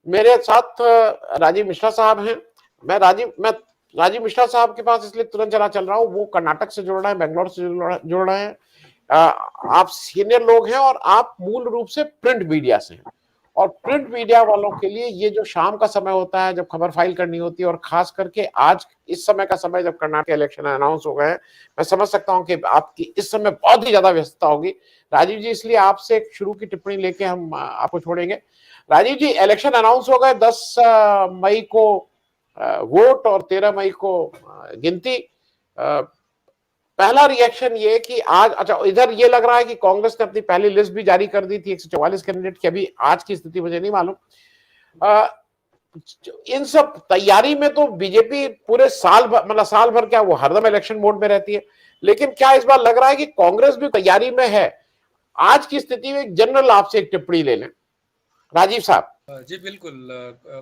मेरे साथ राजीव मिश्रा साहब हैं। मैं राजीव मिश्रा साहब के पास इसलिए तुरंत चल रहा हूँ, वो कर्नाटक से जुड़ रहे हैं, बेंगलोर से जुड़ रहे हैं। आप सीनियर लोग हैं और आप मूल रूप से प्रिंट मीडिया से हैं, और प्रिंट मीडिया वालों के लिए ये जो शाम का समय होता है जब खबर फाइल करनी होती है, और खास करके आज इस समय का समय जब कर्नाटक इलेक्शन अनाउंस हो गए हैं, मैं समझ सकता हूं कि आपकी इस समय बहुत ही ज्यादा व्यस्तता होगी। राजीव जी, इसलिए आपसे एक शुरू की टिप्पणी लेके हम आपको छोड़ेंगे। राजीव जी, इलेक्शन अनाउंस हो गए, 10 मई को वोट और 13 मई को गिनती। पहला रिएक्शन ये कि आज, अच्छा, इधर ये लग रहा है कि कांग्रेस ने अपनी पहली लिस्ट भी जारी कर दी थी 144 कैंडिडेट की। अभी आज की स्थिति मुझे नहीं मालूम। इन सब तैयारी में तो बीजेपी पूरे साल भर, मतलब साल भर क्या, वो हरदम इलेक्शन मोड में रहती है, लेकिन क्या इस बार लग रहा है कि कांग्रेस भी तैयारी में है? आज की स्थिति में जनरल आपसे एक टिप्पणी ले लें राजीव साहब। जी बिल्कुल,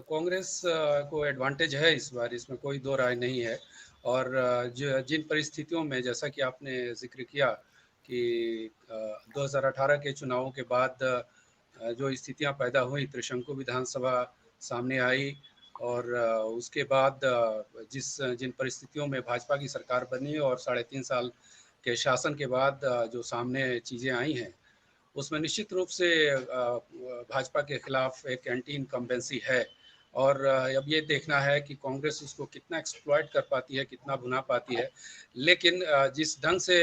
कांग्रेस को एडवांटेज है इस बार, इसमें कोई दो राय नहीं है। और जिन परिस्थितियों में, जैसा कि आपने जिक्र किया कि 2018 के चुनावों के बाद जो स्थितियां पैदा हुई, त्रिशंकु विधानसभा सामने आई, और उसके बाद जिन परिस्थितियों में भाजपा की सरकार बनी और 3.5 साल के शासन के बाद जो सामने चीज़ें आई हैं, उसमें निश्चित रूप से भाजपा के खिलाफ एक एंटी इनकम्बेंसी है। और अब ये देखना है कि कांग्रेस उसको कितना एक्सप्लॉइट कर पाती है, कितना भुना पाती है। लेकिन जिस ढंग से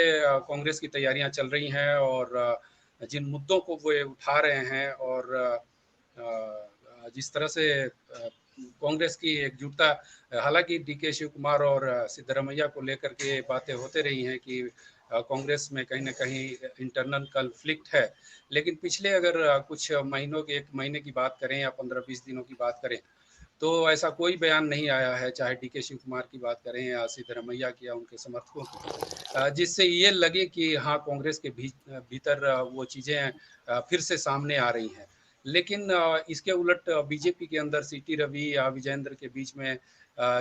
कांग्रेस की तैयारियां चल रही हैं और जिन मुद्दों को वो उठा रहे हैं, और जिस तरह से कांग्रेस की एकजुटता, हालांकि डीके शिव कुमार और सिद्धरमैया को लेकर के बातें होते रही हैं कि कांग्रेस में कहीं ना कहीं इंटरनल कन्फ्लिक्ट है, लेकिन पिछले अगर कुछ महीनों के, 1 महीने की बात करें या 15-20 दिनों की बात करें, तो ऐसा कोई बयान नहीं आया है, चाहे डीके शिव कुमार की बात करें या सिद्धरमैया की या उनके समर्थकों की, जिससे ये लगे कि हाँ, कांग्रेस के भीतर वो चीज़ें फिर से सामने आ रही हैं। लेकिन इसके उलट बीजेपी के अंदर सीटी रवि या विजेंद्र के बीच में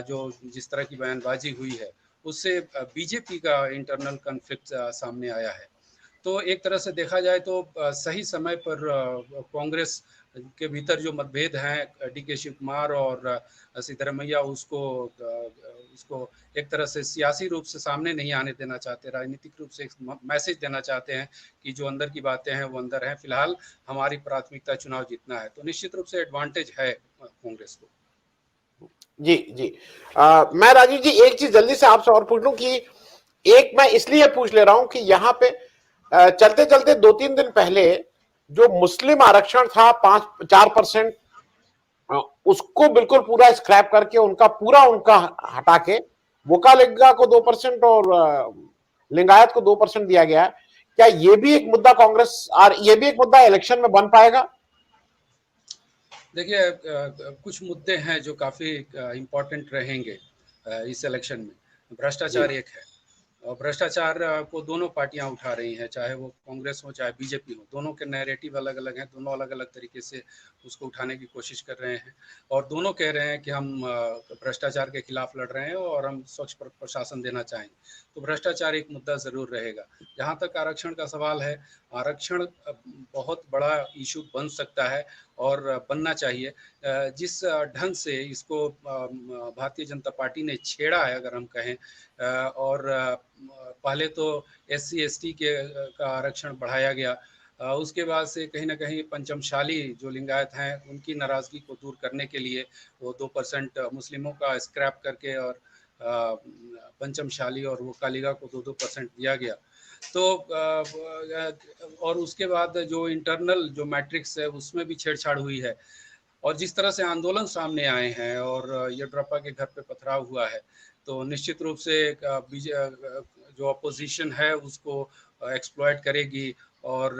जो जिस तरह की बयानबाजी हुई है, उससे बीजेपी का इंटरनल कन्फ्लिक्ट सामने आया है। तो एक तरह से देखा जाए तो सही समय पर कांग्रेस के भीतर जो मतभेद हैं, डीके शिव कुमार और सिद्धरमैया उसको एक तरह से सियासी रूप से सामने नहीं आने देना चाहते, राजनीतिक रूप से एक मैसेज देना चाहते हैं कि जो अंदर की बातें हैं वो अंदर हैं, फिलहाल हमारी प्राथमिकता चुनाव जीतना है। तो निश्चित रूप से एडवांटेज है कांग्रेस को। जी जी, मैं राजीव जी एक चीज जल्दी से आपसे और पूछ लूं कि एक, मैं इसलिए पूछ ले रहा हूं कि यहाँ पे चलते चलते 2-3 दिन पहले जो मुस्लिम आरक्षण था 5-4%, उसको बिल्कुल पूरा स्क्रैप करके उनका हटा के वोकालिंगा को 2% और लिंगायत को 2% दिया गया है। क्या ये भी एक मुद्दा कांग्रेस, और ये भी एक मुद्दा इलेक्शन में बन पाएगा? देखिए, कुछ मुद्दे हैं जो काफ़ी इम्पोर्टेंट रहेंगे इस इलेक्शन में। भ्रष्टाचार एक है, और भ्रष्टाचार को दोनों पार्टियां उठा रही हैं, चाहे वो कांग्रेस हो चाहे बीजेपी हो। दोनों के नैरेटिव अलग अलग हैं, दोनों अलग अलग तरीके से उसको उठाने की कोशिश कर रहे हैं, और दोनों कह रहे हैं कि हम भ्रष्टाचार के खिलाफ लड़ रहे हैं और हम स्वच्छ प्रशासन देना चाहेंगे। तो भ्रष्टाचार एक मुद्दा ज़रूर रहेगा। जहाँ तक आरक्षण का सवाल है, आरक्षण बहुत बड़ा इशू बन सकता है और बनना चाहिए। जिस ढंग से इसको भारतीय जनता पार्टी ने छेड़ा है, अगर हम कहें, और पहले तो SC ST का आरक्षण बढ़ाया गया, उसके बाद से कहीं ना कहीं पंचमशाली जो लिंगायत हैं उनकी नाराज़गी को दूर करने के लिए वो 2% मुस्लिमों का स्क्रैप करके और पंचमशाली और वोकालिगा को 2% दिया गया। तो और उसके बाद जो इंटरनल जो मैट्रिक्स है उसमें भी छेड़छाड़ हुई है, और जिस तरह से आंदोलन सामने आए हैं और येड्रप्पा के घर पे पथराव हुआ है, तो निश्चित रूप से जो अपोजिशन है उसको एक्सप्लॉइट करेगी, और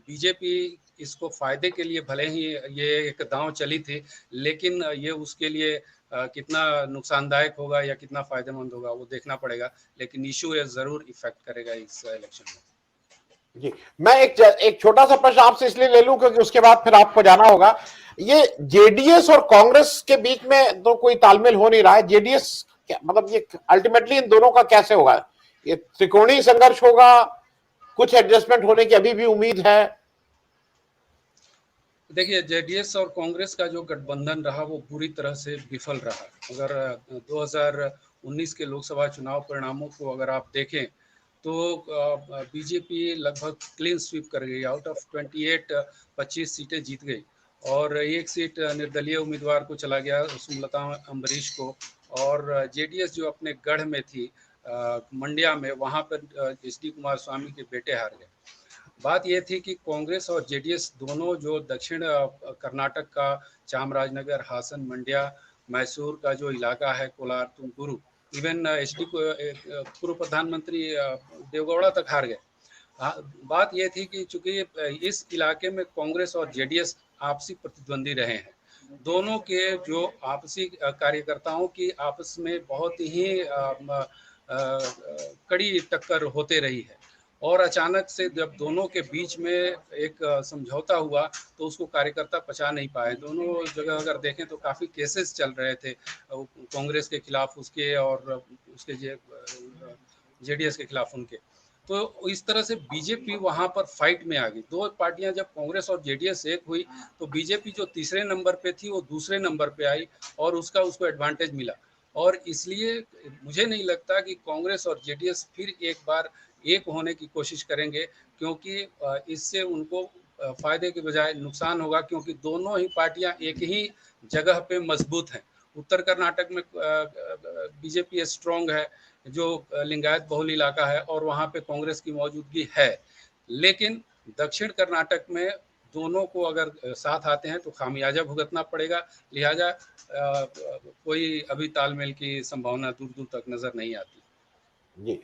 बीजेपी इसको फायदे के लिए, भले ही ये एक दांव चली थी, लेकिन ये उसके लिए कितना नुकसानदायक होगा या कितना फायदेमंद होगा वो देखना पड़ेगा, लेकिन इशू ये जरूर इफेक्ट करेगा इस इलेक्शन में। जी, मैं एक छोटा सा प्रश्न आपसे इसलिए ले लूं क्योंकि उसके बाद फिर आपको जाना होगा। ये जेडीएस और कांग्रेस के बीच में तो कोई तालमेल हो नहीं रहा है। जेडीएस मतलब ये अल्टीमेटली इन दोनों का कैसे होगा? ये त्रिकोणीय संघर्ष होगा, कुछ एडजस्टमेंट होने की अभी भी उम्मीद है? देखिए, जेडीएस और कांग्रेस का जो गठबंधन रहा वो पूरी तरह से विफल रहा। अगर 2019 के लोकसभा चुनाव परिणामों को अगर आप देखें तो बीजेपी लगभग क्लीन स्वीप कर गई। आउट ऑफ 28 25 सीटें जीत गई और एक सीट निर्दलीय उम्मीदवार को चला गया, सुमलता अम्बरीश को। और जेडीएस जो अपने गढ़ में थी मंड्या में, वहाँ पर एच.डी. कुमार स्वामी के बेटे हार गए। बात यह थी कि कांग्रेस और जेडीएस दोनों जो दक्षिण कर्नाटक का चामराजनगर, हासन, मंड्या, मैसूर का जो इलाका है, कोलार, तुमकुरु, इवन एचडी को पूर्व प्रधानमंत्री देवगौड़ा तक हार गए। बात यह थी कि चूंकि इस इलाके में कांग्रेस और जेडीएस आपसी प्रतिद्वंदी रहे हैं, दोनों के जो आपसी कार्यकर्ताओं की आपस में बहुत ही कड़ी टक्कर होते रही है। और अचानक से जब दोनों के बीच में एक समझौता हुआ तो उसको कार्यकर्ता पचा नहीं पाए। दोनों जगह अगर देखें तो काफ़ी केसेस चल रहे थे कांग्रेस के खिलाफ उसके और उसके जेडीएस के खिलाफ उनके। तो इस तरह से बीजेपी वहां पर फाइट में आ गई। दो पार्टियां जब कांग्रेस और जेडीएस एक हुई तो बीजेपी जो तीसरे नंबर पे थी वो दूसरे नंबर पे आई और उसको एडवांटेज मिला। और इसलिए मुझे नहीं लगता कि कांग्रेस और जेडीएस फिर एक बार एक होने की कोशिश करेंगे, क्योंकि इससे उनको फायदे के बजाय नुकसान होगा, क्योंकि दोनों ही पार्टियां एक ही जगह पे मजबूत हैं। उत्तर कर्नाटक में बीजेपी स्ट्रांग है, जो लिंगायत बहुल इलाका है, और वहाँ पे कांग्रेस की मौजूदगी है। लेकिन दक्षिण कर्नाटक में दोनों को अगर साथ आते हैं तो खामियाजा भुगतना पड़ेगा। लिहाजा कोई अभी तालमेल की संभावना दूर दूर तक नजर नहीं आती। जी।